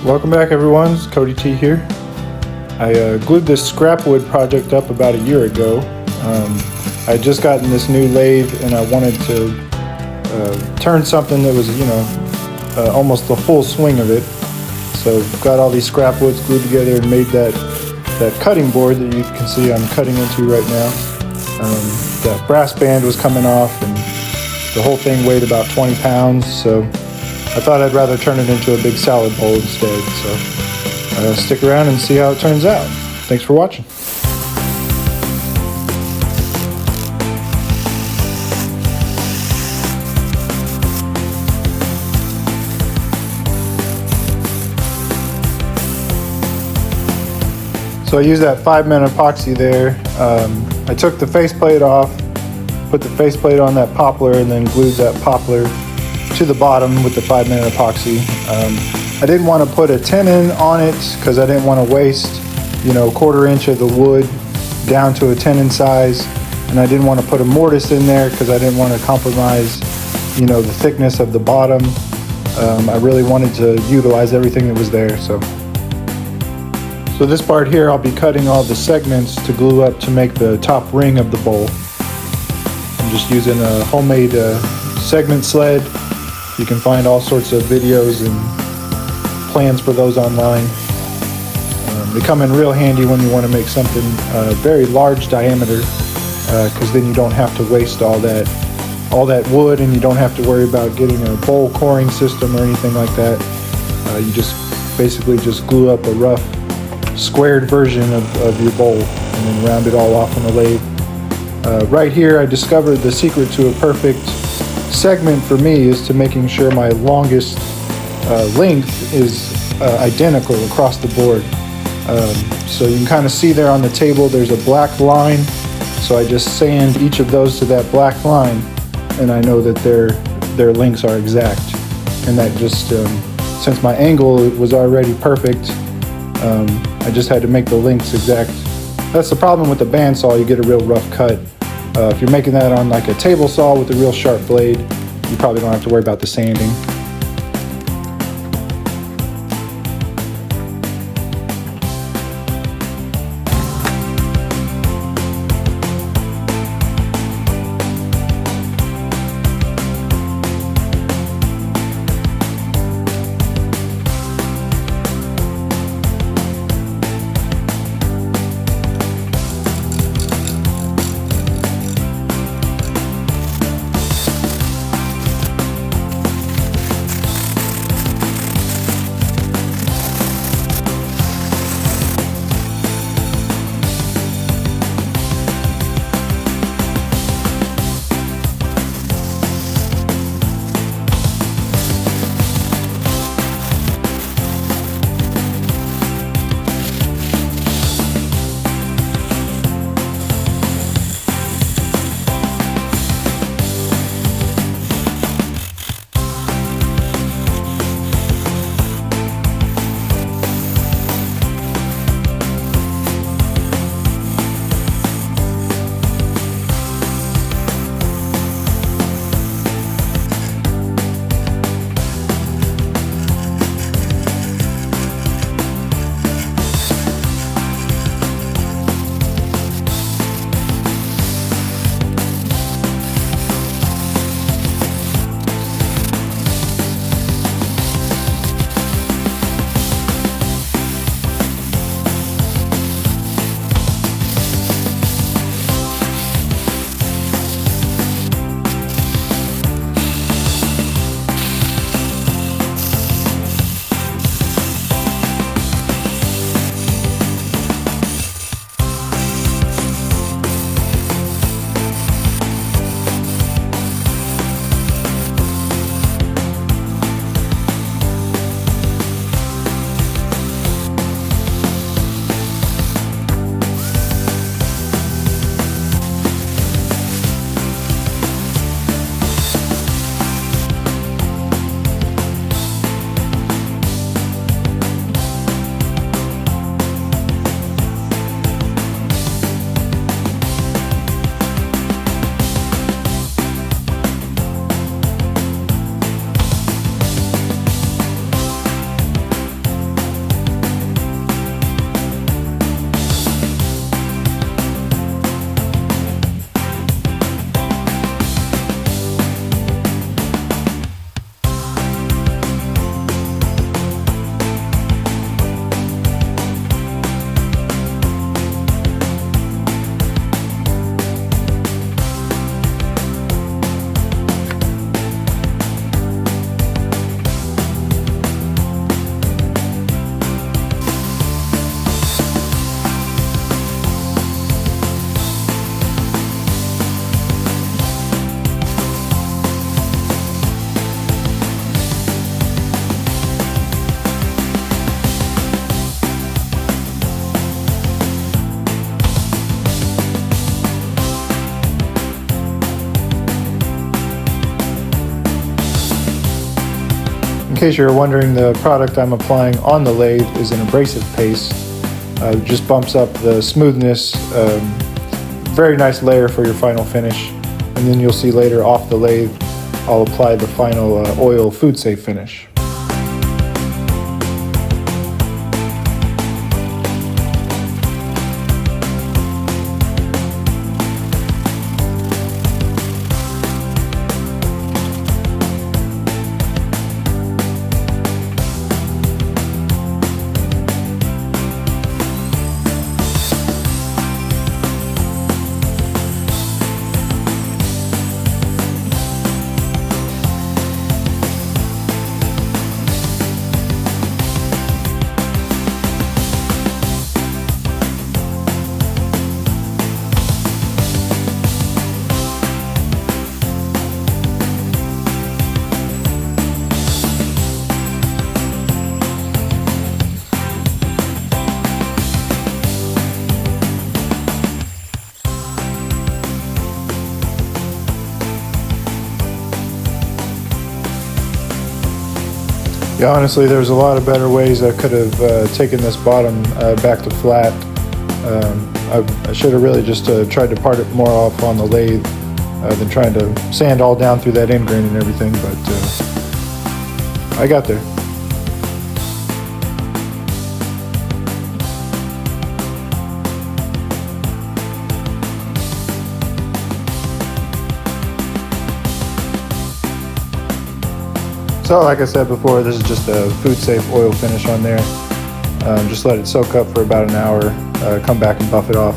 Welcome back, everyone. It's Cody T here. I glued this scrap wood project up about a year ago. I had just gotten this new lathe and I wanted to turn something that was, almost the full swing of it. So got all these scrap woods glued together and made that cutting board that you can see I'm cutting into right now. That brass band was coming off and the whole thing weighed about 20 pounds. So I thought I'd rather turn it into a big salad bowl instead. So stick around and see how it turns out. Thanks for watching. So I used that 5-minute epoxy there. I took the faceplate off, put the faceplate on that poplar, and then glued that poplar to the bottom with the 5-minute epoxy. I didn't want to put a tenon on it because I didn't want to waste, a 1/4 inch of the wood down to a tenon size, and I didn't want to put a mortise in there because I didn't want to compromise, the thickness of the bottom. I really wanted to utilize everything that was there. So this part here, I'll be cutting all the segments to glue up to make the top ring of the bowl. I'm just using a homemade segment sled. You can find all sorts of videos and plans for those online. They come in real handy when you want to make something very large diameter, because then you don't have to waste all that wood, and you don't have to worry about getting a bowl coring system or anything like that. You just basically just glue up a rough squared version of your bowl and then round it all off on the lathe. Right here I discovered the secret to a perfect segment for me is to making sure my longest length is identical across the board. So you can kind of see there on the table there's a black line, so I just sand each of those to that black line and I know that their lengths are exact. And that just since my angle was already perfect, I just had to make the lengths exact. That's the problem with the bandsaw, you get a real rough cut. If you're making that on like a table saw with a real sharp blade, you probably don't have to worry about the sanding. case you're wondering, the product I'm applying on the lathe is an abrasive paste. Just bumps up the smoothness. Very nice layer for your final finish. And then you'll see later off the lathe, I'll apply the final oil food safe finish. Yeah, honestly, there's a lot of better ways I could have taken this bottom back to flat. I should have really just tried to part it more off on the lathe than trying to sand all down through that end grain and everything, but I got there. So like I said before, this is just a food safe oil finish on there. Just let it soak up for about an hour, come back and buff it off.